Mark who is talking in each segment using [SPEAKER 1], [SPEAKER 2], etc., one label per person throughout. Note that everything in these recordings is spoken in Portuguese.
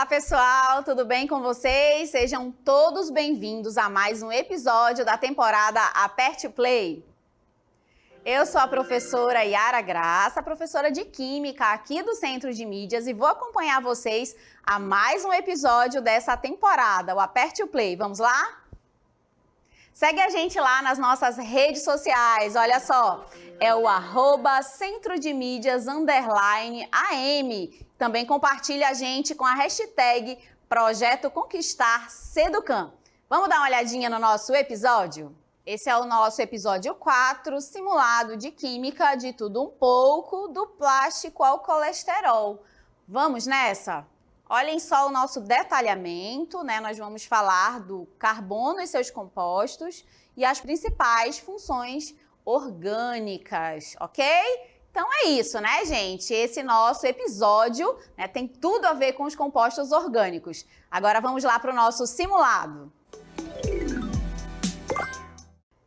[SPEAKER 1] Olá, pessoal, tudo bem com vocês? Sejam todos bem-vindos a mais um episódio da temporada Aperte o Play. Eu sou a professora Yara Graça, professora de Química aqui do Centro de Mídias e vou acompanhar vocês a mais um episódio dessa temporada, o Aperte o Play. Vamos lá? Segue a gente lá nas nossas redes sociais, olha só, é o @Centro de Mídias _AM. Também compartilha a gente com a hashtag Projeto Conquistar Seducan. Vamos dar uma olhadinha no nosso episódio? Esse é o nosso episódio 4, simulado de química de tudo um pouco, do plástico ao colesterol. Vamos nessa? Olhem só o nosso detalhamento, né? Nós vamos falar do carbono e seus compostos e as principais funções orgânicas, ok? Então é isso, né, gente? Esse nosso episódio, né, tem tudo a ver com os compostos orgânicos. Agora vamos lá para o nosso simulado.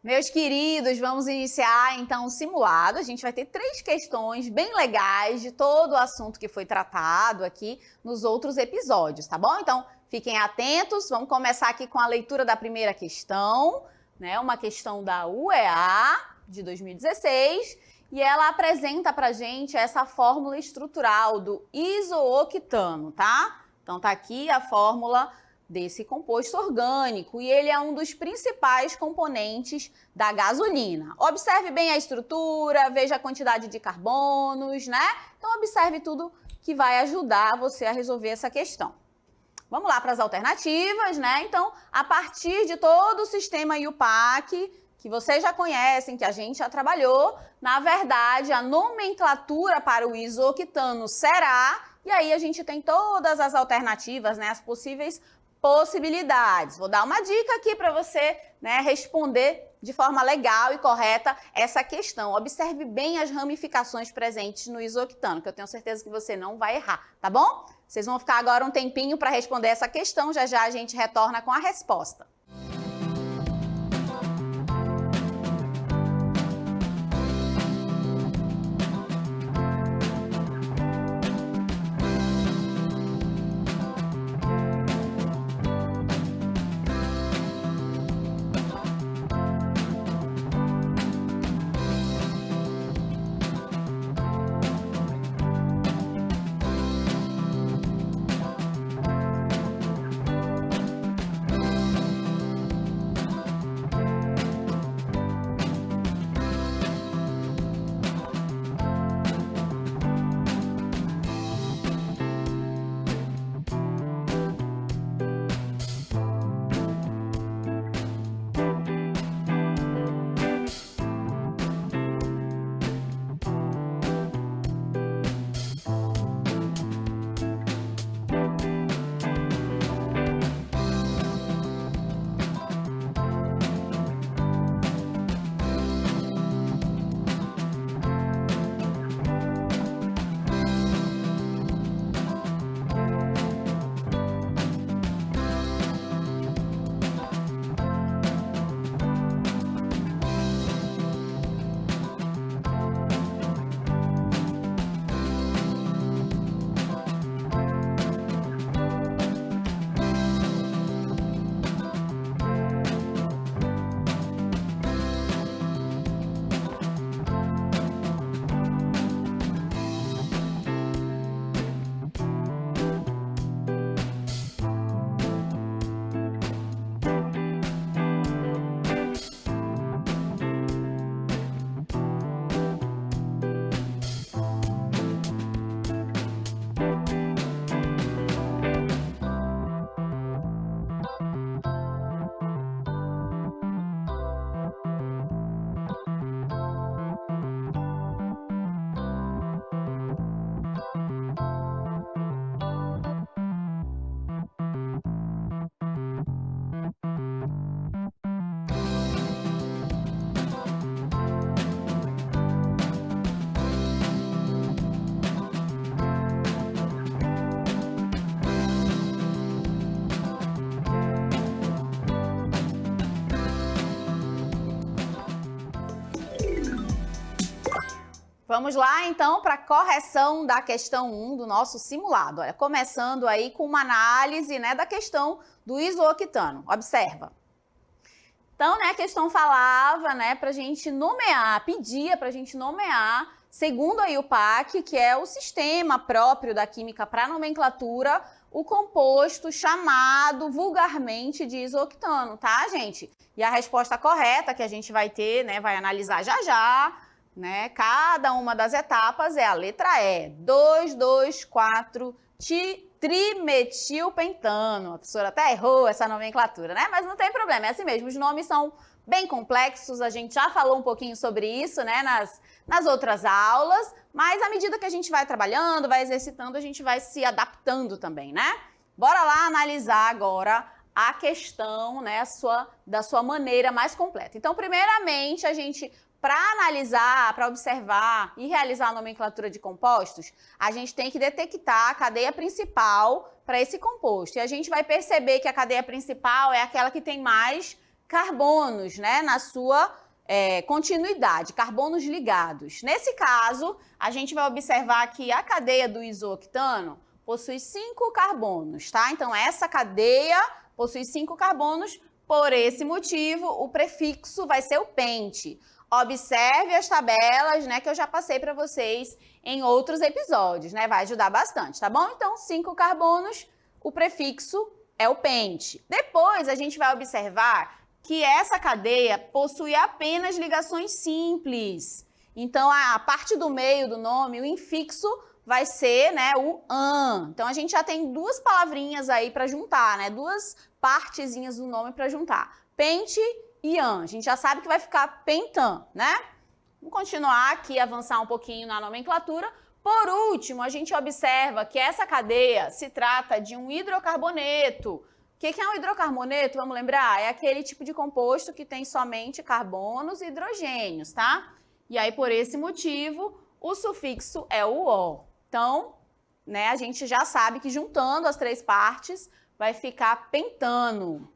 [SPEAKER 1] Meus queridos, vamos iniciar então o simulado. A gente vai ter 3 questões bem legais de todo o assunto que foi tratado aqui nos outros episódios, tá bom? Então fiquem atentos, vamos começar aqui com a leitura da primeira questão, né? Uma questão da UEA de 2016. E ela apresenta pra gente essa fórmula estrutural do isooctano, tá? Então tá aqui a fórmula desse composto orgânico e ele é um dos principais componentes da gasolina. Observe bem a estrutura, veja a quantidade de carbonos, né? Então observe tudo que vai ajudar você a resolver essa questão. Vamos lá para as alternativas, né? Então, a partir de todo o sistema IUPAC, que vocês já conhecem, que a gente já trabalhou, na verdade, a nomenclatura para o isooctano será, e aí a gente tem todas as alternativas, né, as possíveis possibilidades. Vou dar uma dica aqui para você, né, responder de forma legal e correta essa questão. Observe bem as ramificações presentes no isooctano, que eu tenho certeza que você não vai errar, tá bom? Vocês vão ficar agora um tempinho para responder essa questão, já já a gente retorna com a resposta. Vamos lá, então, para a correção da questão 1 do nosso simulado. Olha, começando aí com uma análise, né, da questão do isooctano. Observa. Então, né, a questão falava, né, para a gente nomear, pedia para a gente nomear, segundo aí o PAC, que é o sistema próprio da química para nomenclatura, o composto chamado vulgarmente de isooctano, tá, gente? E a resposta correta que a gente vai ter, né, vai analisar já já, né? Cada uma das etapas é a letra E, 2,2,4-trimetilpentano. A professora até errou essa nomenclatura, né? Mas não tem problema, é assim mesmo. Os nomes são bem complexos, a gente já falou um pouquinho sobre isso, né, nas outras aulas, mas à medida que a gente vai trabalhando, vai exercitando, a gente vai se adaptando também, né? Bora lá analisar agora a questão, né, da sua maneira mais completa. Então, primeiramente, a gente... Para analisar, para observar e realizar a nomenclatura de compostos, a gente tem que detectar a cadeia principal para esse composto. E a gente vai perceber que a cadeia principal é aquela que tem mais carbonos, né, na sua continuidade, carbonos ligados. Nesse caso, a gente vai observar que a cadeia do isooctano possui 5 carbonos, tá? Então, essa cadeia possui 5 carbonos, por esse motivo, o prefixo vai ser o pente. Observe as tabelas, né, que eu já passei para vocês em outros episódios, né? Vai ajudar bastante, tá bom? Então, 5 carbonos, o prefixo é o pente. Depois, a gente vai observar que essa cadeia possui apenas ligações simples. Então, a parte do meio do nome, o infixo, vai ser, né, o an. Então, a gente já tem duas palavrinhas aí para juntar, né? Duas partezinhas do nome para juntar. Pente e an. A gente já sabe que vai ficar pentan, né? Vamos continuar aqui, avançar um pouquinho na nomenclatura. Por último, a gente observa que essa cadeia se trata de um hidrocarboneto. O que é um hidrocarboneto? Vamos lembrar? É aquele tipo de composto que tem somente carbonos e hidrogênios, tá? E aí, por esse motivo, o sufixo é o O. Então, né, a gente já sabe que juntando as três partes, vai ficar pentano.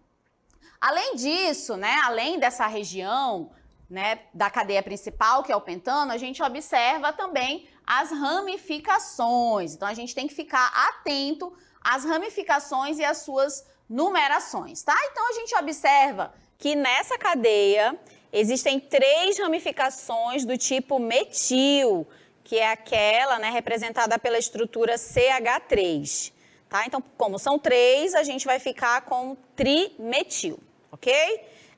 [SPEAKER 1] Além disso, né, além dessa região, né, da cadeia principal, que é o pentano, a gente observa também as ramificações. Então, a gente tem que ficar atento às ramificações e às suas numerações, tá? Então, a gente observa que nessa cadeia existem 3 ramificações do tipo metil, que é aquela, né, representada pela estrutura CH3, tá? Então, como são 3, a gente vai ficar com trimetil. Ok?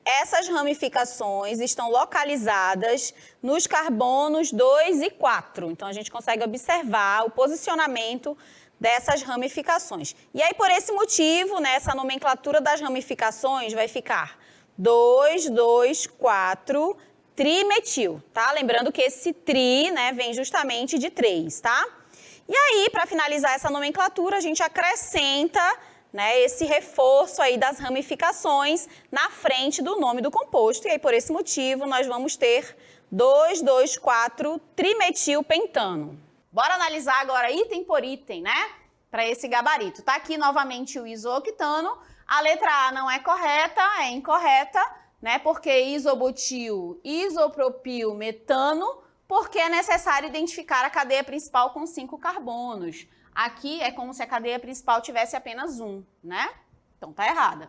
[SPEAKER 1] Essas ramificações estão localizadas nos carbonos 2 e 4. Então, a gente consegue observar o posicionamento dessas ramificações. E aí, por esse motivo, né, essa nomenclatura das ramificações vai ficar 2, 2, 4, trimetil, tá? Lembrando que esse tri, né, vem justamente de 3, tá? E aí, para finalizar essa nomenclatura, a gente acrescenta, né, esse reforço aí das ramificações na frente do nome do composto. E aí, por esse motivo, nós vamos ter 2,2,4-trimetilpentano. Bora analisar agora item por item, né, para esse gabarito. Tá aqui novamente o isooctano. A letra A não é correta, é incorreta, né, porque isobutil, isopropil, metano, porque é necessário identificar a cadeia principal com 5 carbonos. Aqui é como se a cadeia principal tivesse apenas 1, né? Então tá errada.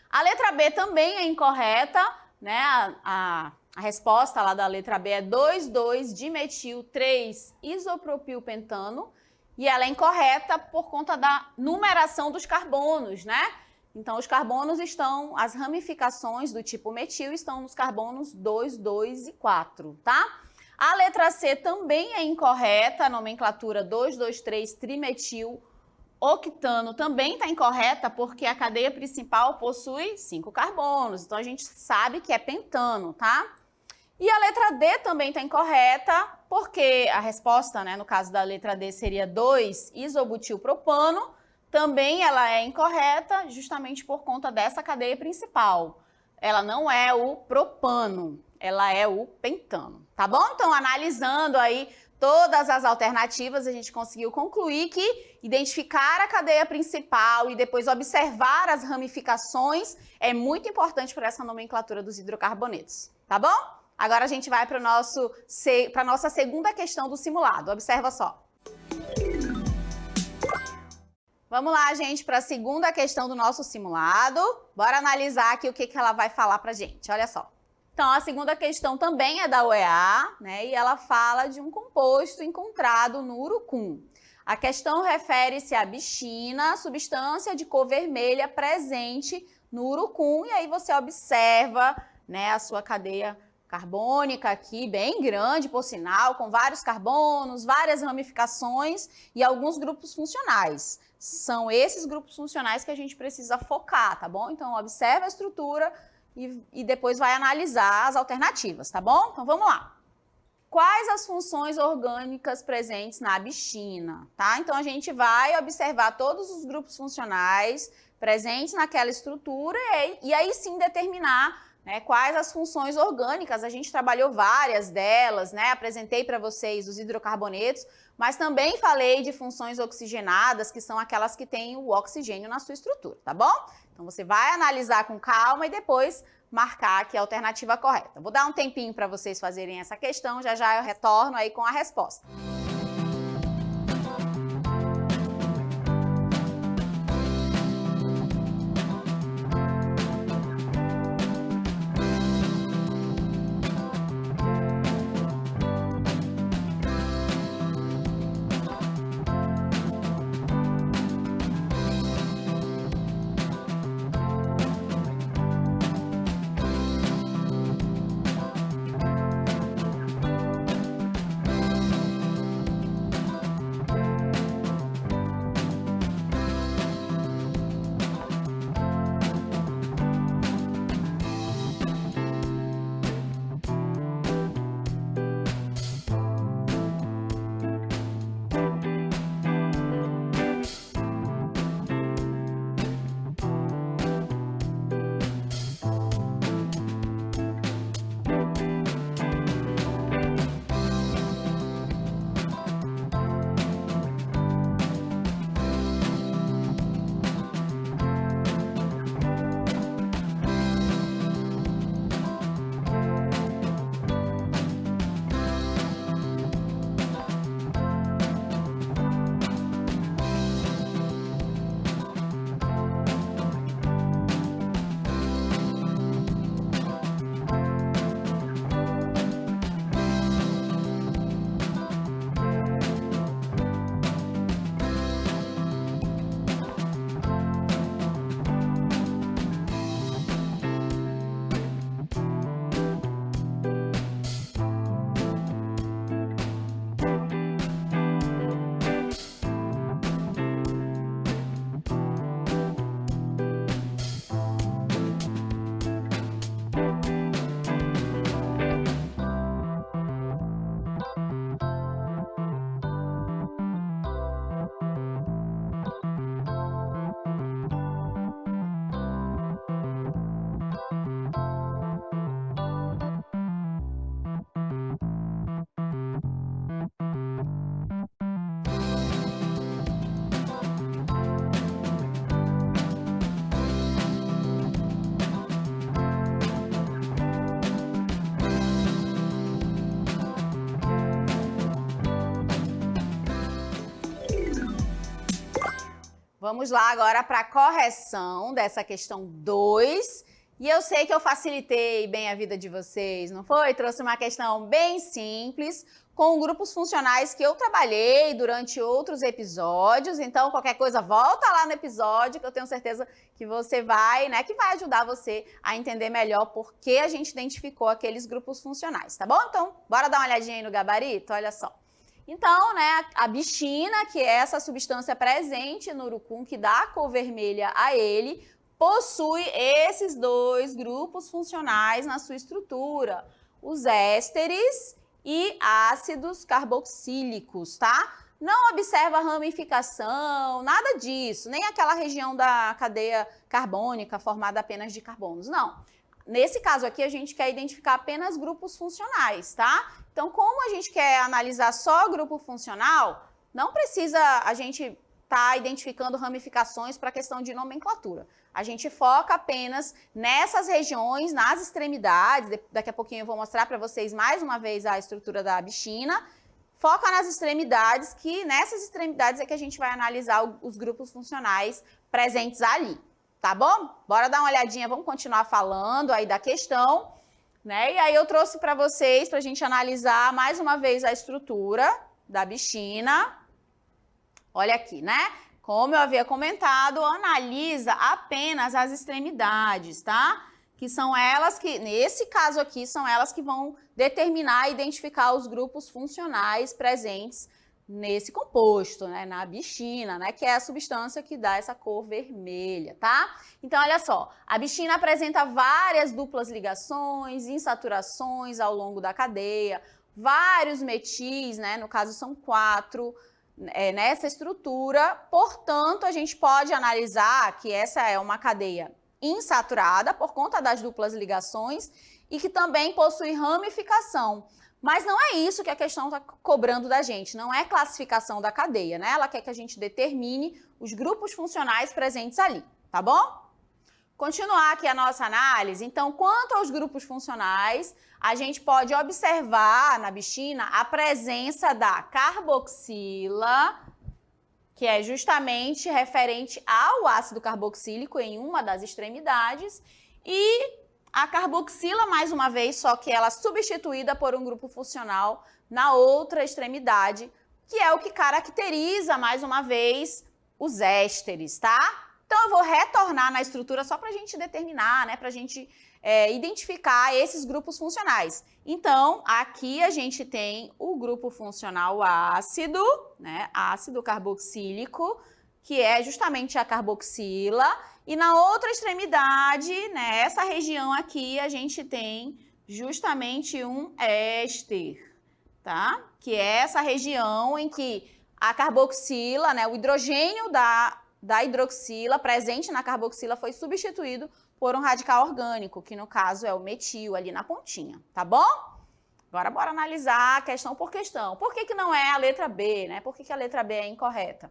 [SPEAKER 1] A letra B também é incorreta, né? A resposta lá da letra B é 2,2-dimetil-3-isopropilpentano e ela é incorreta por conta da numeração dos carbonos, né? Então os carbonos estão, as ramificações do tipo metil estão nos carbonos 2, 2 e 4, tá? A letra C também é incorreta, a nomenclatura 2,2,3-trimetil-octano também está incorreta porque a cadeia principal possui 5 carbonos, então a gente sabe que é pentano, tá? E a letra D também está incorreta porque a resposta, né, no caso da letra D seria 2-isobutilpropano, também ela é incorreta justamente por conta dessa cadeia principal. Ela não é o propano, ela é o pentano, tá bom? Então, analisando aí todas as alternativas, a gente conseguiu concluir que identificar a cadeia principal e depois observar as ramificações é muito importante para essa nomenclatura dos hidrocarbonetos, tá bom? Agora a gente vai para a nossa segunda questão do simulado. Observa só. Vamos lá, gente, para a segunda questão do nosso simulado. Bora analisar aqui o que ela vai falar para a gente. Olha só. Então, a segunda questão também é da UEA, né? E ela fala de um composto encontrado no urucum. A questão refere-se à bichina, substância de cor vermelha presente no urucum. E aí você observa, né, a sua cadeia carbônica aqui, bem grande, por sinal, com vários carbonos, várias ramificações e alguns grupos funcionais. São esses grupos funcionais que a gente precisa focar, tá bom? Então, observa a estrutura e depois vai analisar as alternativas, tá bom? Então, vamos lá. Quais as funções orgânicas presentes na bichina, tá? Então, a gente vai observar todos os grupos funcionais presentes naquela estrutura e aí sim determinar, né, quais as funções orgânicas. A gente trabalhou várias delas, né? Apresentei para vocês os hidrocarbonetos, mas também falei de funções oxigenadas, que são aquelas que têm o oxigênio na sua estrutura, tá bom? Então, você vai analisar com calma e depois marcar aqui a alternativa correta. Vou dar um tempinho para vocês fazerem essa questão, já eu retorno aí com a resposta. Vamos lá agora para a correção dessa questão 2. E eu sei que eu facilitei bem a vida de vocês, não foi? Trouxe uma questão bem simples, com grupos funcionais que eu trabalhei durante outros episódios. Então, qualquer coisa, volta lá no episódio, que eu tenho certeza que você vai, né, que vai ajudar você a entender melhor por que a gente identificou aqueles grupos funcionais, tá bom? Então, bora dar uma olhadinha aí no gabarito? Olha só. Então, né, a bichina, que é essa substância presente no urucum que dá a cor vermelha a ele, possui esses dois grupos funcionais na sua estrutura, os ésteres e ácidos carboxílicos, tá? Não observa ramificação, nada disso, nem aquela região da cadeia carbônica formada apenas de carbonos, não. Nesse caso aqui, a gente quer identificar apenas grupos funcionais, tá? Então, como a gente quer analisar só grupo funcional, não precisa a gente estar identificando ramificações para a questão de nomenclatura. a gente foca apenas nessas regiões, nas extremidades. Daqui a pouquinho eu vou mostrar para vocês mais uma vez a estrutura da bichina. Foca nas extremidades, que nessas extremidades é que a gente vai analisar os grupos funcionais presentes ali, tá bom? Bora dar uma olhadinha, vamos continuar falando aí da questão, né? E aí eu trouxe para vocês, para a gente analisar mais uma vez a estrutura da bichina. Olha aqui, né? Como eu havia comentado, analisa apenas as extremidades, tá? Que são elas que, nesse caso aqui, são elas que vão determinar e identificar os grupos funcionais presentes nesse composto, né, na bichina, né, que é a substância que dá essa cor vermelha, tá? Então, olha só, a bichina apresenta várias duplas ligações, insaturações ao longo da cadeia, vários metis, né, no caso são 4, nessa estrutura, portanto, a gente pode analisar que essa é uma cadeia insaturada por conta das duplas ligações e que também possui ramificação. Mas não é isso que a questão está cobrando da gente, não é classificação da cadeia, né? Ela quer que a gente determine os grupos funcionais presentes ali, tá bom? Continuar aqui a nossa análise. Então, quanto aos grupos funcionais, a gente pode observar na bichina a presença da carboxila, que é justamente referente ao ácido carboxílico em uma das extremidades, e a carboxila, mais uma vez, só que ela substituída por um grupo funcional na outra extremidade, que é o que caracteriza, mais uma vez, os ésteres, tá? Então, eu vou retornar na estrutura só para a gente determinar, né, para a gente identificar esses grupos funcionais. Então, aqui a gente tem o grupo funcional ácido, né, ácido carboxílico, que é justamente a carboxila, e na outra extremidade, nessa região aqui, a gente tem justamente um éster, tá? Que é essa região em que a carboxila, né, o hidrogênio da hidroxila presente na carboxila foi substituído por um radical orgânico, que no caso é o metil ali na pontinha, tá bom? Agora bora analisar questão por questão. Por que não é a letra B, né? Por que a letra B é incorreta?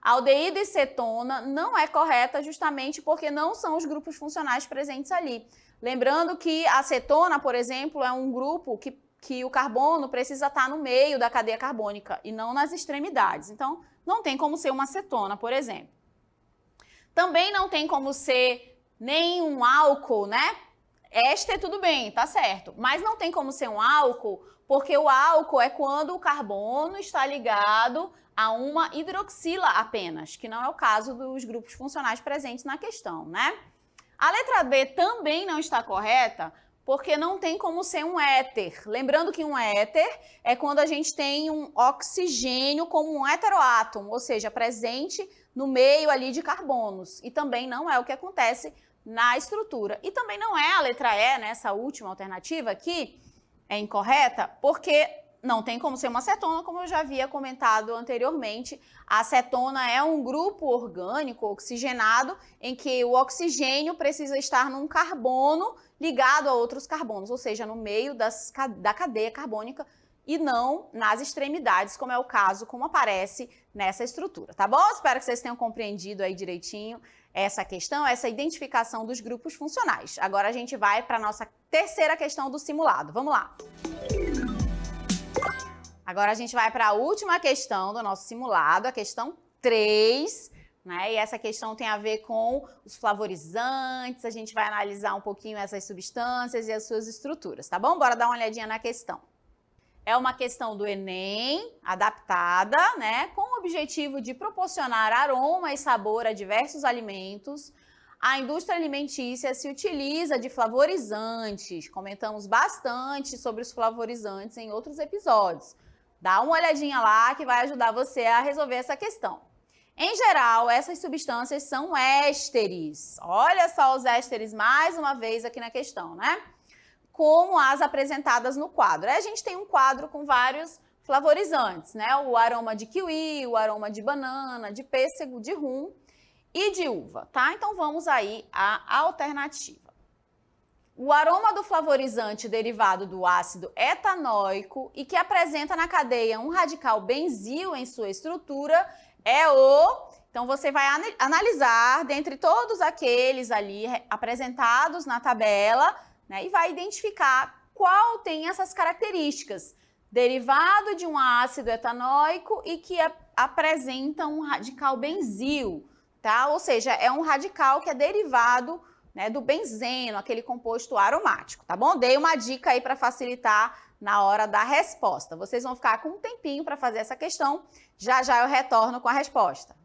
[SPEAKER 1] Aldeído e cetona não é correta justamente porque não são os grupos funcionais presentes ali. Lembrando que a cetona, por exemplo, é um grupo que o carbono precisa estar no meio da cadeia carbônica e não nas extremidades. Então, não tem como ser uma cetona, por exemplo. Também não tem como ser nem um álcool, né? Éster tudo bem, tá certo. Mas não tem como ser um álcool, porque o álcool é quando o carbono está ligado a uma hidroxila apenas, que não é o caso dos grupos funcionais presentes na questão, né? A letra B também não está correta, porque não tem como ser um éter. Lembrando que um éter é quando a gente tem um oxigênio como um heteroátomo, ou seja, presente no meio ali de carbonos. E também não é o que acontece na estrutura. E também não é a letra E, né, essa última alternativa aqui, é incorreta, porque não tem como ser uma cetona, como eu já havia comentado anteriormente. A cetona é um grupo orgânico oxigenado em que o oxigênio precisa estar num carbono ligado a outros carbonos, ou seja, no meio da cadeia carbônica e não nas extremidades, como é o caso, como aparece nessa estrutura, tá bom? Espero que vocês tenham compreendido aí direitinho essa questão, essa identificação dos grupos funcionais. Agora a gente vai para a nossa terceira questão do simulado. Vamos lá! Agora a gente vai para a última questão do nosso simulado, a questão 3, né? E essa questão tem a ver com os flavorizantes, a gente vai analisar um pouquinho essas substâncias e as suas estruturas, tá bom? Bora dar uma olhadinha na questão. É uma questão do Enem, adaptada, né? Com o objetivo de proporcionar aroma e sabor a diversos alimentos. A indústria alimentícia se utiliza de flavorizantes. Comentamos bastante sobre os flavorizantes em outros episódios. Dá uma olhadinha lá que vai ajudar você a resolver essa questão. Em geral, essas substâncias são ésteres. Olha só os ésteres mais uma vez aqui na questão, né? Como as apresentadas no quadro. Aí a gente tem um quadro com vários flavorizantes, né? O aroma de kiwi, o aroma de banana, de pêssego, de rum e de uva, tá? Então vamos aí à alternativa. O aroma do flavorizante derivado do ácido etanóico e que apresenta na cadeia um radical benzil em sua estrutura é o Então, você vai analisar dentre todos aqueles ali apresentados na tabela, né, e vai identificar qual tem essas características. Derivado de um ácido etanóico e que apresenta um radical benzil, tá? Ou seja, é um radical que é derivado, né, do benzeno, aquele composto aromático, tá bom? Dei uma dica aí para facilitar na hora da resposta. Vocês vão ficar com um tempinho para fazer essa questão. Já já eu retorno com a resposta.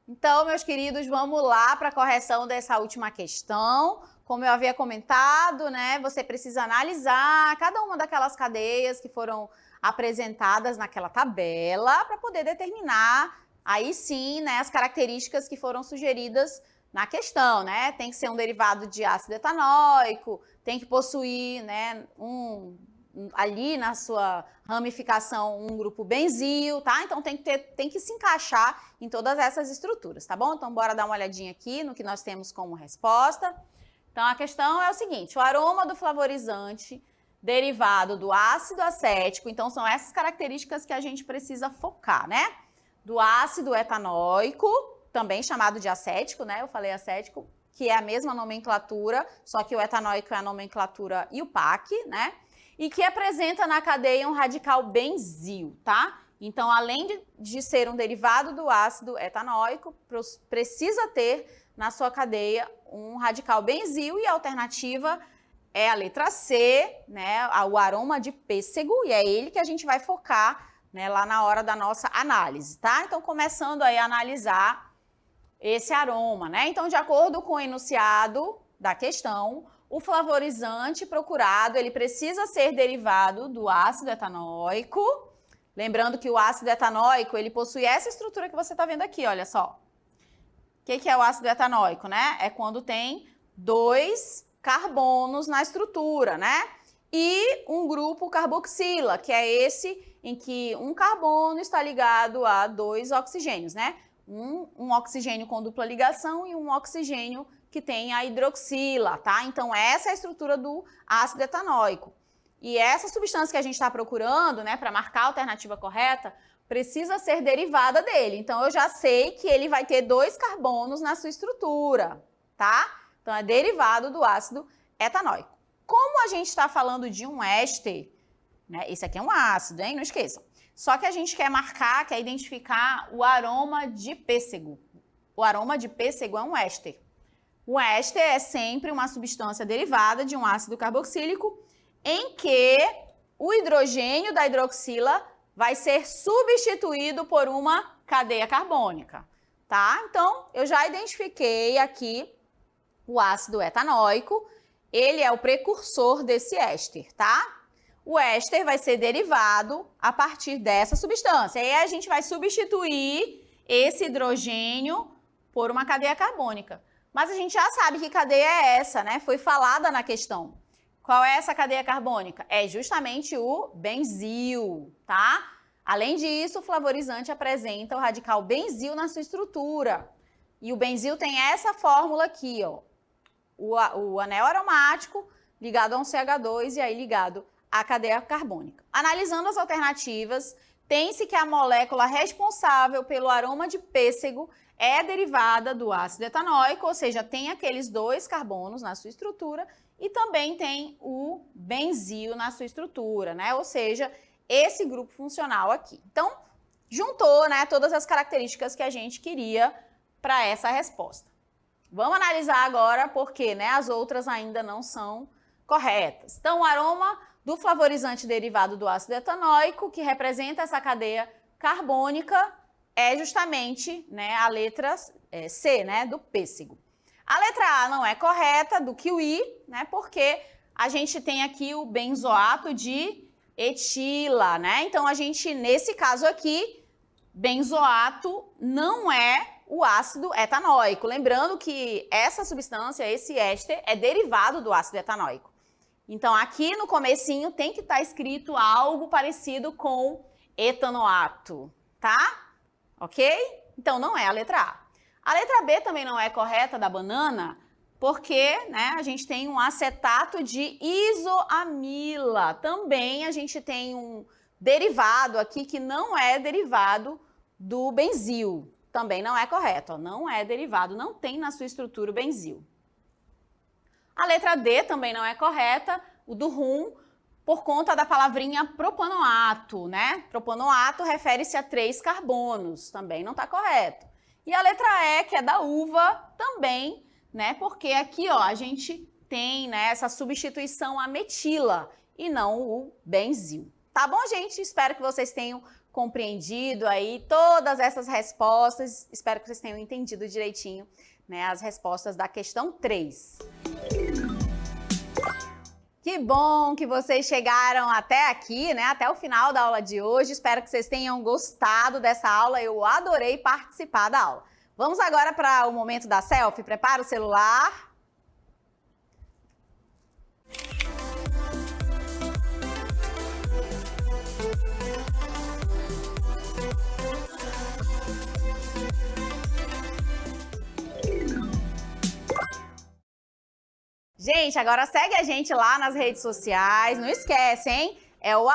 [SPEAKER 1] Então, meus queridos, vamos lá para a correção dessa última questão. Como eu havia comentado, né, você precisa analisar cada uma daquelas cadeias que foram apresentadas naquela tabela para poder determinar, aí sim, né, as características que foram sugeridas na questão, né? Tem que ser um derivado de ácido etanóico, tem que possuir, né, ali na sua ramificação um grupo benzil, tá? Então tem que se encaixar em todas essas estruturas, tá bom? Então bora dar uma olhadinha aqui no que nós temos como resposta. Então a questão é o seguinte: o aroma do flavorizante derivado do ácido acético, então são essas características que a gente precisa focar, né? Do ácido etanóico, também chamado de acético, né? Eu falei acético, que é a mesma nomenclatura, só que o etanóico é a nomenclatura IUPAC, né? E que apresenta na cadeia um radical benzil, tá? Então, além de ser um derivado do ácido etanóico, precisa ter na sua cadeia um radical benzil, e a alternativa é a letra C, né? O aroma de pêssego, e é ele que a gente vai focar, né, lá na hora da nossa análise, tá? Então, começando aí a analisar esse aroma, né? Então, de acordo com o enunciado da questão, o flavorizante procurado, ele precisa ser derivado do ácido etanóico. Lembrando que o ácido etanóico, ele possui essa estrutura que você está vendo aqui, olha só. que é o ácido etanóico, né? É quando tem 2 carbonos na estrutura, né? E um grupo carboxila, que é esse em que um carbono está ligado a 2 oxigênios, né? Um oxigênio com dupla ligação e um oxigênio que tem a hidroxila, tá? Então, essa é a estrutura do ácido etanóico. E essa substância que a gente está procurando, né, para marcar a alternativa correta, precisa ser derivada dele. Então, eu já sei que ele vai ter 2 carbonos na sua estrutura, tá? Então, é derivado do ácido etanóico. Como a gente está falando de um éster, né, esse aqui é um ácido, hein? Não esqueçam. Só que a gente quer marcar, quer identificar o aroma de pêssego. O aroma de pêssego é um éster. O éster é sempre uma substância derivada de um ácido carboxílico em que o hidrogênio da hidroxila vai ser substituído por uma cadeia carbônica, tá? Então, eu já identifiquei aqui o ácido etanóico, ele é o precursor desse éster, tá? O éster vai ser derivado a partir dessa substância. E aí a gente vai substituir esse hidrogênio por uma cadeia carbônica. Mas a gente já sabe que cadeia é essa, né? Foi falada na questão. Qual é essa cadeia carbônica? É justamente o benzil, tá? Além disso, o flavorizante apresenta o radical benzil na sua estrutura. E o benzil tem essa fórmula aqui, ó. O anel aromático ligado a um CH2 e aí ligado à cadeia carbônica. Analisando as alternativas, tem-se que a molécula responsável pelo aroma de pêssego é derivada do ácido etanóico, ou seja, tem aqueles 2 carbonos na sua estrutura e também tem o benzil na sua estrutura, né? Ou seja, esse grupo funcional aqui. Então, juntou, né, todas as características que a gente queria para essa resposta. Vamos analisar agora porque, né, as outras ainda não são corretas. Então, o aroma do flavorizante derivado do ácido etanóico, que representa essa cadeia carbônica, é justamente, né, a letra C, né, do pêssego. A letra A não é correta, do kiwi, né, porque a gente tem aqui o benzoato de etila, né? Então, a gente, nesse caso aqui, benzoato não é o ácido etanóico. Lembrando que essa substância, esse éster, é derivado do ácido etanóico. Então, aqui no comecinho tem que estar escrito algo parecido com etanoato, tá? Ok? Então, não é a letra A. A letra B também não é correta da banana, porque, né, a gente tem um acetato de isoamila. Também a gente tem um derivado aqui que não é derivado do benzil. Também não é correto, ó, não é derivado, não tem na sua estrutura o benzil. A letra D também não é correta, o do rum, por conta da palavrinha propanoato, né? Propanoato refere-se a 3 carbonos, também não está correto. E a letra E, que é da uva, também, né? Porque aqui, ó, a gente tem, né, essa substituição a metila e não o benzil. Tá bom, gente? Espero que vocês tenham compreendido aí todas essas respostas. Espero que vocês tenham entendido direitinho, né, as respostas da questão 3. Que bom que vocês chegaram até aqui, né, até o final da aula de hoje. Espero que vocês tenham gostado dessa aula. Eu adorei participar da aula. Vamos agora para o momento da selfie. Prepara o celular. Gente, agora segue a gente lá nas redes sociais, não esquece, hein? É o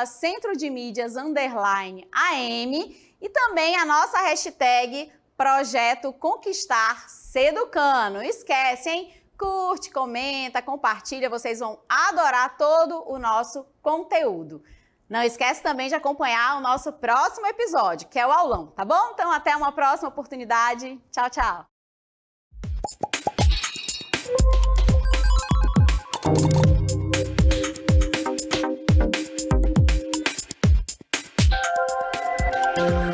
[SPEAKER 1] @centrodemídias_AM e também a nossa hashtag Projeto Conquistar Seducando. Não esquece, hein? Curte, comenta, compartilha, vocês vão adorar todo o nosso conteúdo. Não esquece também de acompanhar o nosso próximo episódio, que é o aulão, tá bom? Então até uma próxima oportunidade. Tchau, tchau! Thank you.